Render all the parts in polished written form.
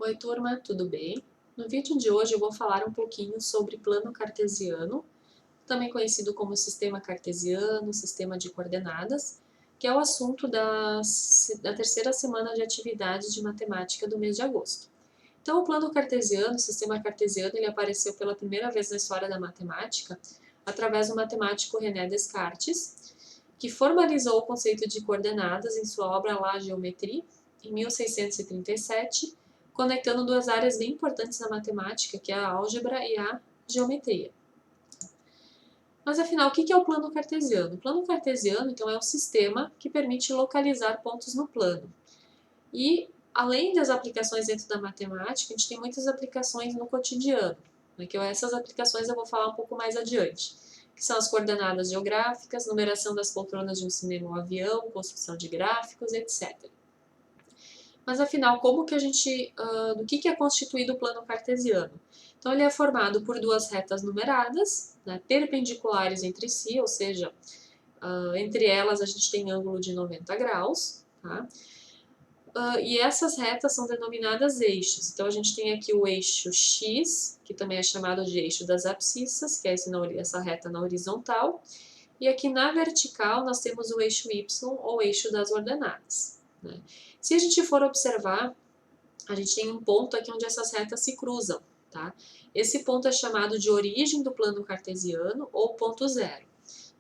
Oi, turma, tudo bem? No vídeo de hoje eu vou falar um pouquinho sobre plano cartesiano, também conhecido como sistema cartesiano, sistema de coordenadas, que é o assunto da terceira semana de atividades de matemática do mês de agosto. Então, o plano cartesiano, o sistema cartesiano, ele apareceu pela primeira vez na história da matemática através do matemático René Descartes, que formalizou o conceito de coordenadas em sua obra La Géométrie, em 1637, conectando duas áreas bem importantes da matemática, que é a álgebra e a geometria. Mas afinal, o que é o plano cartesiano? O plano cartesiano, então, é um sistema que permite localizar pontos no plano. E, além das aplicações dentro da matemática, a gente tem muitas aplicações no cotidiano, né, que essas aplicações eu vou falar um pouco mais adiante, que são as coordenadas geográficas, numeração das poltronas de um cinema ou avião, construção de gráficos, etc. Mas afinal, como que a gente, do que é constituído o plano cartesiano? Então ele é formado por duas retas numeradas, né, perpendiculares entre si, ou seja, entre elas a gente tem ângulo de 90 graus, tá? E essas retas são denominadas eixos. Então a gente tem aqui o eixo X, que também é chamado de eixo das abscissas, que é essa reta na horizontal, e aqui na vertical nós temos o eixo Y, ou eixo das ordenadas, né? Se a gente for observar, a gente tem um ponto aqui onde essas retas se cruzam, tá? Esse ponto é chamado de origem do plano cartesiano ou ponto zero.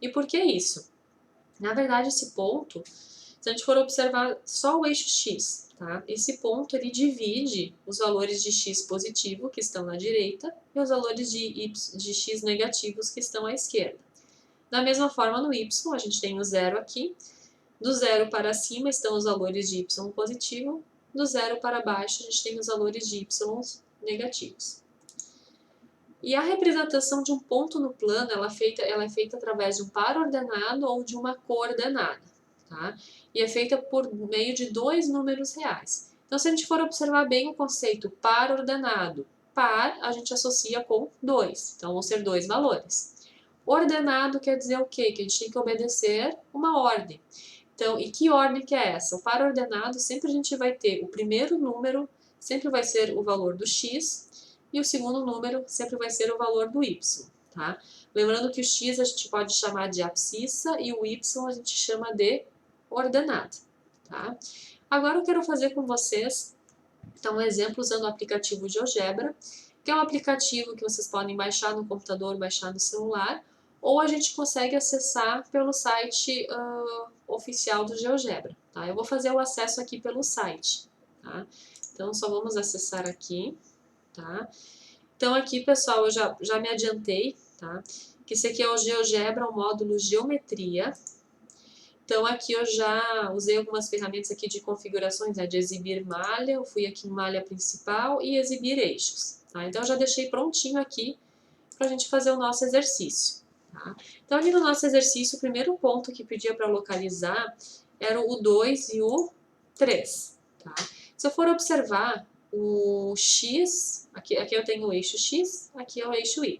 E por que isso? Na verdade, esse ponto, se a gente for observar só o eixo X, tá? Esse ponto ele divide os valores de X positivo, que estão na direita, e os valores de X negativos, que estão à esquerda. Da mesma forma, no Y, a gente tem o zero aqui. Do zero para cima estão os valores de Y positivo. Do zero para baixo, a gente tem os valores de Y negativos. E a representação de um ponto no plano, ela é feita através de um par ordenado ou de uma coordenada, tá? E é feita por meio de dois números reais. Então, se a gente for observar bem o conceito par ordenado, par a gente associa com 2, então vão ser dois valores. Ordenado quer dizer o quê? Que a gente tem que obedecer uma ordem. Então, e que ordem que é essa? O par ordenado, sempre a gente vai ter o primeiro número, sempre vai ser o valor do x, e o segundo número sempre vai ser o valor do y, tá? Lembrando que o x a gente pode chamar de abscissa e o y a gente chama de ordenado, tá? Agora eu quero fazer com vocês, então, um exemplo usando o aplicativo GeoGebra, que é um aplicativo que vocês podem baixar no computador, baixar no celular, ou a gente consegue acessar pelo site oficial do GeoGebra, tá? Eu vou fazer o acesso aqui pelo site, tá? Então, só vamos acessar aqui, tá? Então, aqui, pessoal, eu já me adiantei, tá? Que esse aqui é o GeoGebra, o módulo Geometria. Então, aqui eu já usei algumas ferramentas aqui de configurações, né, de exibir malha, eu fui aqui em malha principal e exibir eixos, tá? Então, eu já deixei prontinho aqui para a gente fazer o nosso exercício, tá? Então, ali no nosso exercício, o primeiro ponto que pedia para localizar era o 2 e o 3, tá? Se eu for observar, o x, aqui eu tenho o eixo x, aqui é o eixo y.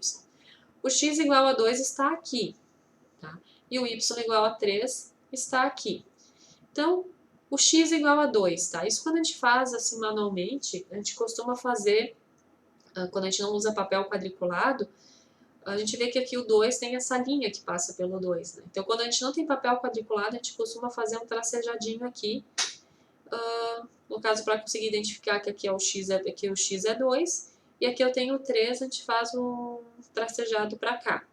O x igual a 2 está aqui, tá? E o y igual a 3 está aqui. Então, o x igual a 2, tá? Isso quando a gente faz assim manualmente, a gente costuma fazer, quando a gente não usa papel quadriculado, a gente vê que aqui o 2 tem essa linha que passa pelo 2, né? Então, quando a gente não tem papel quadriculado, a gente costuma fazer um tracejadinho aqui, no caso, para conseguir identificar que aqui, aqui o x é 2, e aqui eu tenho 3, a gente faz um tracejado para cá,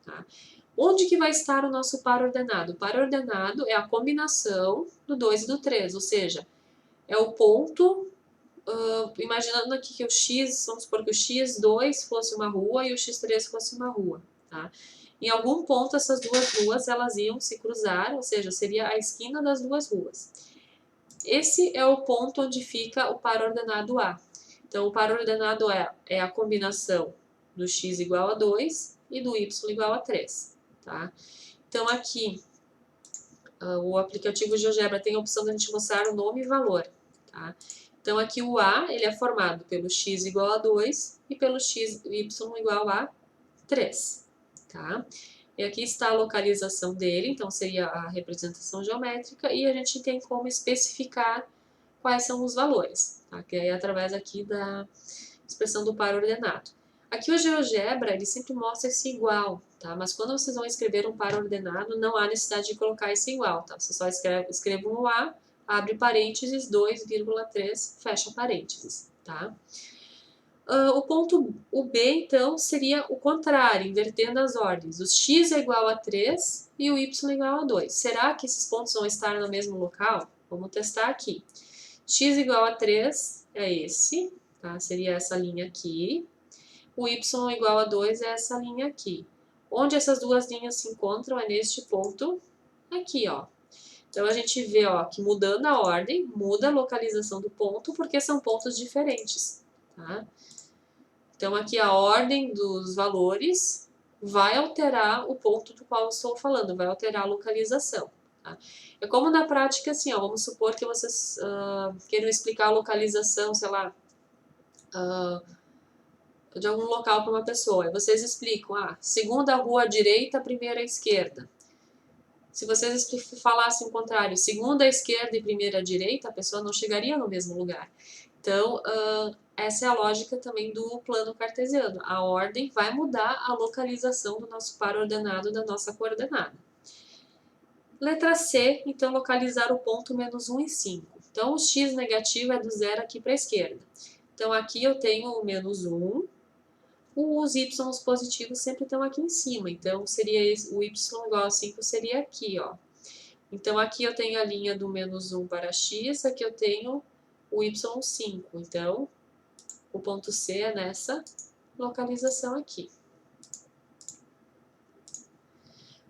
tá? Onde que vai estar o nosso par ordenado? O par ordenado é a combinação do 2 e do 3, ou seja, é o ponto, imaginando aqui que o x, vamos supor que o x2 fosse uma rua e o x3 fosse uma rua, tá? Em algum ponto essas duas ruas elas iam se cruzar, ou seja, seria a esquina das duas ruas. Esse é o ponto onde fica o par ordenado A. Então, o par ordenado é a combinação do x igual a 2 e do y igual a 3. Tá? Então, aqui, o aplicativo GeoGebra tem a opção de a gente mostrar o nome e valor. Tá? Então, aqui o A ele é formado pelo x igual a 2 e pelo y igual a 3. Tá? E aqui está a localização dele, então seria a representação geométrica, e a gente tem como especificar quais são os valores, tá? Que é através aqui da expressão do par ordenado. Aqui o GeoGebra, ele sempre mostra esse igual, tá? Mas quando vocês vão escrever um par ordenado, não há necessidade de colocar esse igual, tá? Você só escreve um A, abre parênteses, 2,3, fecha parênteses, tá? O B, então, seria o contrário, invertendo as ordens. O x é igual a 3 e o y é igual a 2. Será que esses pontos vão estar no mesmo local? Vamos testar aqui. X igual a 3 é esse, tá? Seria essa linha aqui. O y igual a 2 é essa linha aqui. Onde essas duas linhas se encontram é neste ponto aqui, ó. Então, a gente vê, ó, que mudando a ordem, muda a localização do ponto, porque são pontos diferentes, tá? Então, aqui a ordem dos valores vai alterar o ponto do qual eu estou falando, vai alterar a localização. Tá? É como na prática, assim, ó, vamos supor que vocês queiram explicar a localização, sei lá, de algum local para uma pessoa. E vocês explicam, segunda rua à direita, primeira à esquerda. Se vocês falassem o contrário, segunda à esquerda e primeira à direita, a pessoa não chegaria no mesmo lugar. Então, essa é a lógica também do plano cartesiano. A ordem vai mudar a localização do nosso par ordenado da nossa coordenada. Letra C, então, localizar o ponto menos 1 e 5. Então, o x negativo é do zero aqui para a esquerda. Então, aqui eu tenho o menos 1. Os y positivos sempre estão aqui em cima. Então, seria o y igual a 5 seria aqui, ó. Então, aqui eu tenho a linha do menos 1 para x, aqui eu tenho o y5. Então, o ponto C é nessa localização aqui.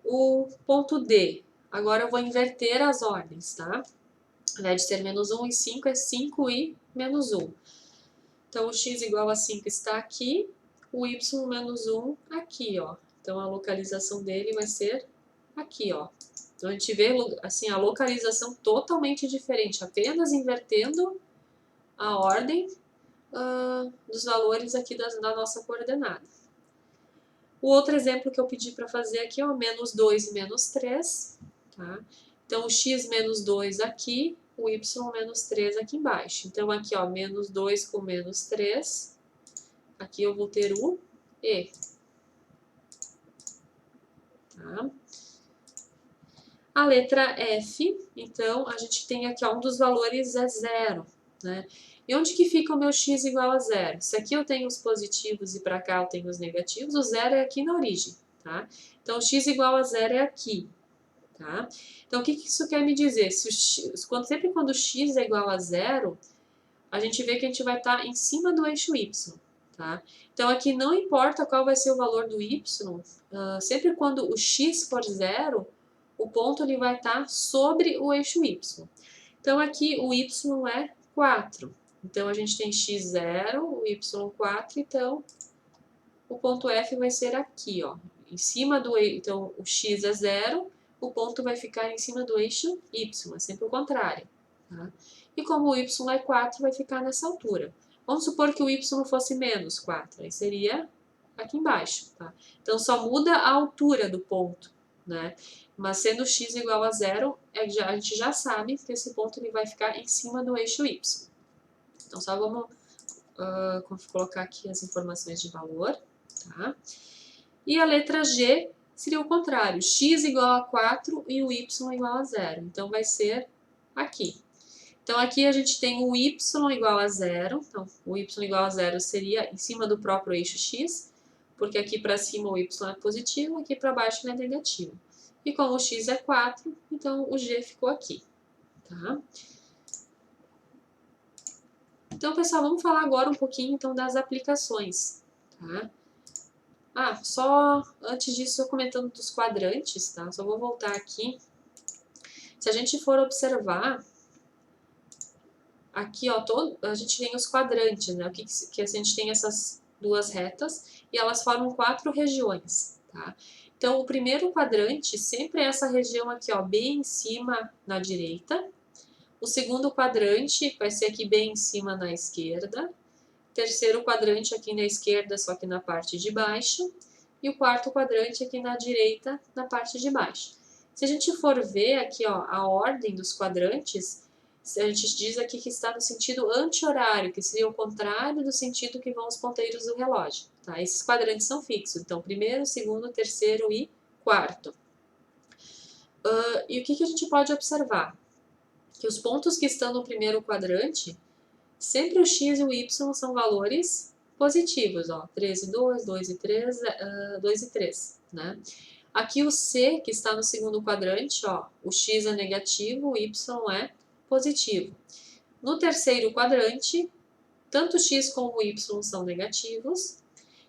O ponto D. Agora eu vou inverter as ordens, tá? Ao invés de ser menos 1 e 5, é 5 e menos 1. Então, o x igual a 5 está aqui, o y menos 1 aqui, ó. Então, a localização dele vai ser aqui, ó. Então, a gente vê, assim, a localização totalmente diferente, apenas invertendo a ordem dos valores aqui da nossa coordenada. O outro exemplo que eu pedi para fazer aqui é o menos 2 e menos 3, tá? Então, o x menos 2 aqui, o y menos 3 aqui embaixo. Então, aqui, ó, menos 2 com menos 3, aqui eu vou ter o e. Tá? A letra F, então, a gente tem aqui, ó, um dos valores é 0, né? E onde que fica o meu x igual a 0? Se aqui eu tenho os positivos e para cá eu tenho os negativos, o 0 é aqui na origem, tá? Então, o x igual a 0 é aqui, tá? Então, o que isso quer me dizer? Sempre quando o x é igual a 0, a gente vê que a gente vai estar em cima do eixo y, tá? Então, aqui não importa qual vai ser o valor do y, sempre quando o x for 0, o ponto ele vai estar sobre o eixo y. Então, aqui o y é 4. Então, a gente tem x0, o y4, então o ponto F vai ser aqui, ó. Em cima do eixo, então o x é 0, o ponto vai ficar em cima do eixo y, é sempre o contrário. Tá? E como o y é 4, vai ficar nessa altura. Vamos supor que o y fosse menos 4, aí seria aqui embaixo. Tá? Então, só muda a altura do ponto, né? Mas sendo x igual a 0, a gente já sabe que esse ponto ele vai ficar em cima do eixo y. Então, só vamos colocar aqui as informações de valor. Tá? E a letra G seria o contrário, x igual a 4 e o y igual a 0. Então, vai ser aqui. Então, aqui a gente tem o y igual a 0. Então, o y igual a 0 seria em cima do próprio eixo x, porque aqui para cima o y é positivo, aqui para baixo ele é negativo. E como o x é 4, então o g ficou aqui. Tá? Então, pessoal, vamos falar agora um pouquinho então, das aplicações. Tá? Só antes disso, comentando dos quadrantes, tá? Só vou voltar aqui. Se a gente for observar, aqui, ó, a gente tem os quadrantes, né? Que a gente tem essas duas retas e elas formam 4 regiões, tá? Então, o primeiro quadrante sempre é essa região aqui, ó, bem em cima na direita. O segundo quadrante vai ser aqui bem em cima na esquerda. Terceiro quadrante aqui na esquerda, só que na parte de baixo. E o quarto quadrante aqui na direita, na parte de baixo. Se a gente for ver aqui, ó, a ordem dos quadrantes, A gente diz aqui que está no sentido anti-horário, que seria o contrário do sentido que vão os ponteiros do relógio. Tá? Esses quadrantes são fixos, então primeiro, segundo, terceiro e quarto. E o que a gente pode observar? Que os pontos que estão no primeiro quadrante, sempre o x e o y são valores positivos, ó, 3 e 2, 2 e 3, 2 e 3, né? Aqui o C, que está no segundo quadrante, ó, o x é negativo, o y é positivo. No terceiro quadrante, tanto o x como o y são negativos,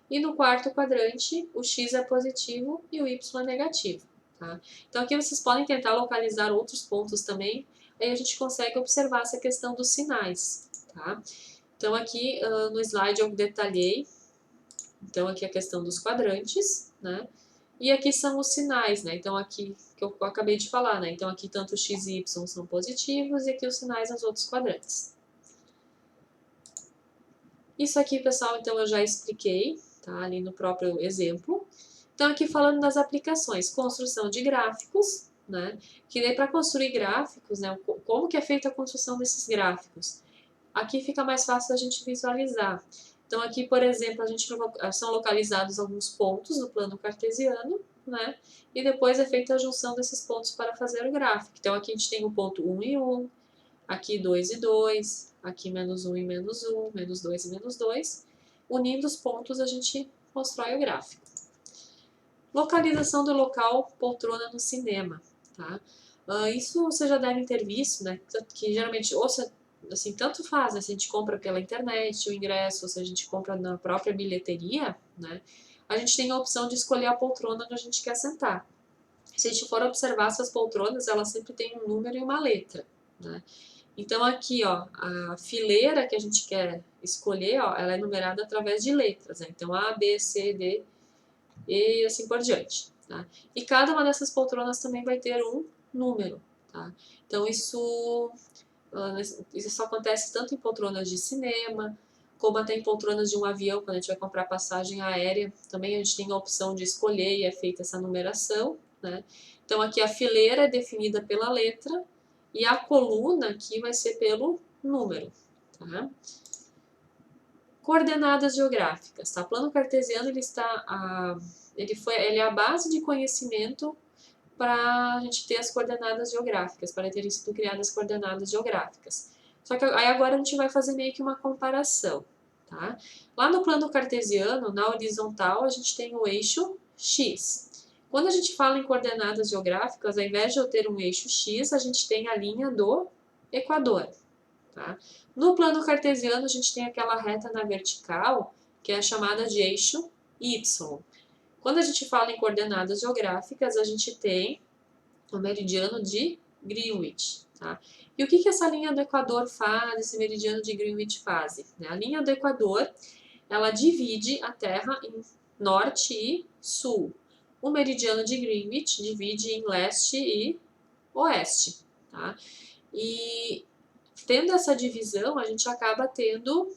e no quarto quadrante, o x é positivo e o y é negativo. Tá? Então aqui vocês podem tentar localizar outros pontos também, aí a gente consegue observar essa questão dos sinais. Tá? Então aqui no slide eu detalhei, então aqui a questão dos quadrantes, né? E aqui são os sinais, né? Então aqui que eu acabei de falar, né? Então aqui tanto x e y são positivos e aqui os sinais nos outros quadrantes. Isso aqui, pessoal, então eu já expliquei, tá? Ali no próprio exemplo. Então aqui falando das aplicações, construção de gráficos, né? Que daí para construir gráficos, né? Como que é feita a construção desses gráficos? Aqui fica mais fácil a gente visualizar. Então aqui, por exemplo, são localizados alguns pontos do plano cartesiano, né? E depois é feita a junção desses pontos para fazer o gráfico. Então aqui a gente tem o ponto 1 e 1, aqui 2 e 2, aqui menos 1 e menos 1, menos 2 e menos 2. Unindo os pontos a gente constrói o gráfico. Localização do local poltrona no cinema, tá? Isso vocês já devem ter visto, né? Que geralmente, ou se, assim, tanto faz, né? Se a gente compra pela internet o ingresso, ou se a gente compra na própria bilheteria, né? A gente tem a opção de escolher a poltrona onde a gente quer sentar. Se a gente for observar essas poltronas, elas sempre têm um número e uma letra, né? Então aqui, ó, a fileira que a gente quer escolher, ó, ela é numerada através de letras, né? Então A, B, C, D e assim por diante, tá? E cada uma dessas poltronas também vai ter um número, tá? Então isso só acontece tanto em poltronas de cinema, como até em poltronas de um avião, quando a gente vai comprar passagem aérea, também a gente tem a opção de escolher e é feita essa numeração, né? Então aqui a fileira é definida pela letra e a coluna aqui vai ser pelo número, tá? Coordenadas geográficas, tá? Plano cartesiano ele é a base de conhecimento para a gente ter as coordenadas geográficas, para terem sido criadas coordenadas geográficas. Só que aí agora a gente vai fazer meio que uma comparação, tá? Lá no plano cartesiano, na horizontal, a gente tem o eixo X. Quando a gente fala em coordenadas geográficas, ao invés de eu ter um eixo X, a gente tem a linha do Equador, tá? No plano cartesiano, a gente tem aquela reta na vertical, que é chamada de eixo Y. Quando a gente fala em coordenadas geográficas, a gente tem o meridiano de Greenwich, tá? E o que essa linha do Equador faz, esse meridiano de Greenwich faz? A linha do Equador, ela divide a Terra em norte e sul. O meridiano de Greenwich divide em leste e oeste, tá? E tendo essa divisão, a gente acaba tendo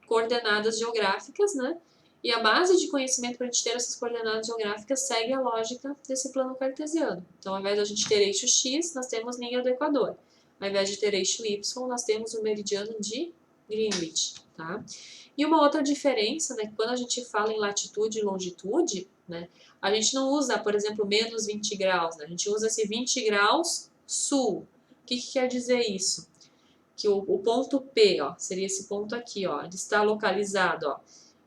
coordenadas geográficas, né? E a base de conhecimento para a gente ter essas coordenadas geográficas segue a lógica desse plano cartesiano. Então, ao invés de a gente ter eixo X, nós temos linha do Equador. Ao invés de ter eixo Y, nós temos o meridiano de Greenwich, tá? E uma outra diferença, né, quando a gente fala em latitude e longitude, né, a gente não usa, por exemplo, menos 20 graus, né? A gente usa esse 20 graus sul. O que quer dizer isso? Que o ponto P, ó, seria esse ponto aqui, ó, ele está localizado, ó,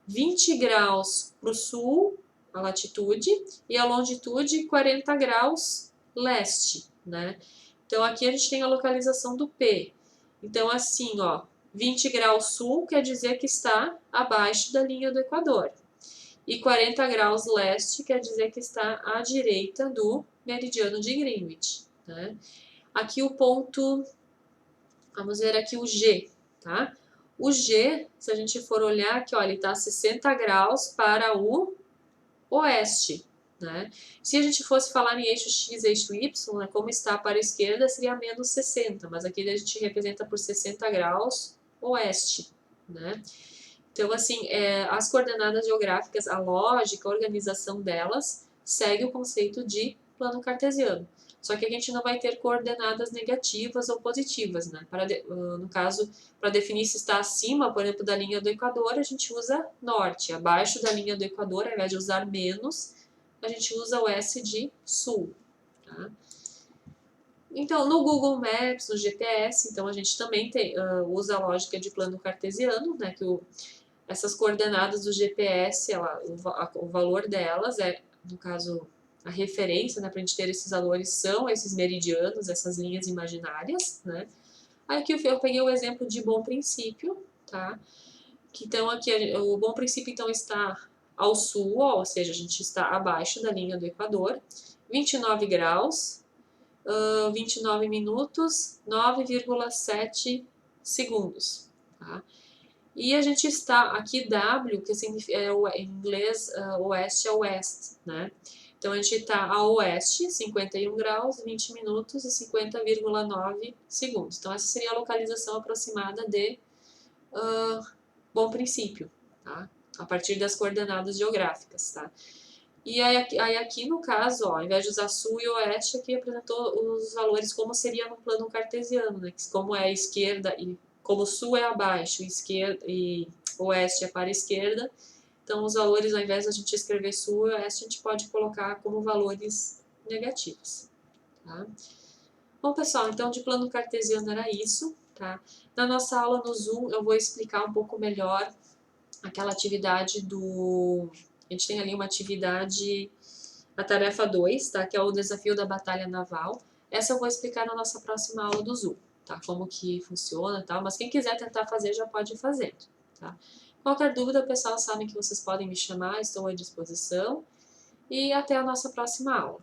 20 graus para o sul, a latitude, e a longitude 40 graus leste, né? Então aqui a gente tem a localização do P. Então assim, ó, 20 graus sul quer dizer que está abaixo da linha do Equador. E 40 graus leste quer dizer que está à direita do meridiano de Greenwich, né? Aqui o ponto, vamos ver aqui o G, tá? O G, se a gente for olhar aqui, ó, ele está a 60 graus para o oeste, né? Se a gente fosse falar em eixo X, eixo Y, né, como está para a esquerda, seria menos 60, mas aqui a gente representa por 60 graus oeste, né? Então, assim, as coordenadas geográficas, a lógica, a organização delas, segue o conceito de plano cartesiano. Só que a gente não vai ter coordenadas negativas ou positivas, né? No caso, para definir se está acima, por exemplo, da linha do Equador, a gente usa norte. Abaixo da linha do Equador, ao invés de usar menos, a gente usa o S de sul. Tá? Então, no Google Maps, no GPS, então a gente também usa a lógica de plano cartesiano, né? Que essas coordenadas do GPS, o valor delas no caso, a referência, né, para a gente ter esses valores são esses meridianos, essas linhas imaginárias, né? Aí aqui eu peguei o exemplo de Bom Princípio, tá? Que então aqui o Bom Princípio então está ao sul, ou seja, a gente está abaixo da linha do Equador, 29 graus, 29 minutos, 9,7 segundos, tá? E a gente está aqui W, que significa, em inglês, oeste a oeste, né? Então a gente está a oeste, 51 graus, 20 minutos e 50,9 segundos. Então essa seria a localização aproximada de Bom Princípio, tá? A partir das coordenadas geográficas, tá? E aí aqui no caso, ó, ao invés de usar sul e oeste, aqui apresentou os valores como seria no plano cartesiano, né? Como é a esquerda e como sul é abaixo, esquerda e oeste é para a esquerda, então os valores, ao invés de a gente escrever sul e oeste, a gente pode colocar como valores negativos. Tá? Bom, pessoal, então de plano cartesiano era isso. Tá? Na nossa aula no Zoom eu vou explicar um pouco melhor aquela atividade do... A gente tem ali uma atividade, a tarefa 2, tá? Que é o desafio da batalha naval. Essa eu vou explicar na nossa próxima aula do Zoom, tá? Como que funciona e tal, mas quem quiser tentar fazer já pode ir fazendo, tá? Qualquer dúvida, pessoal, sabem que vocês podem me chamar, estou à disposição. E até a nossa próxima aula.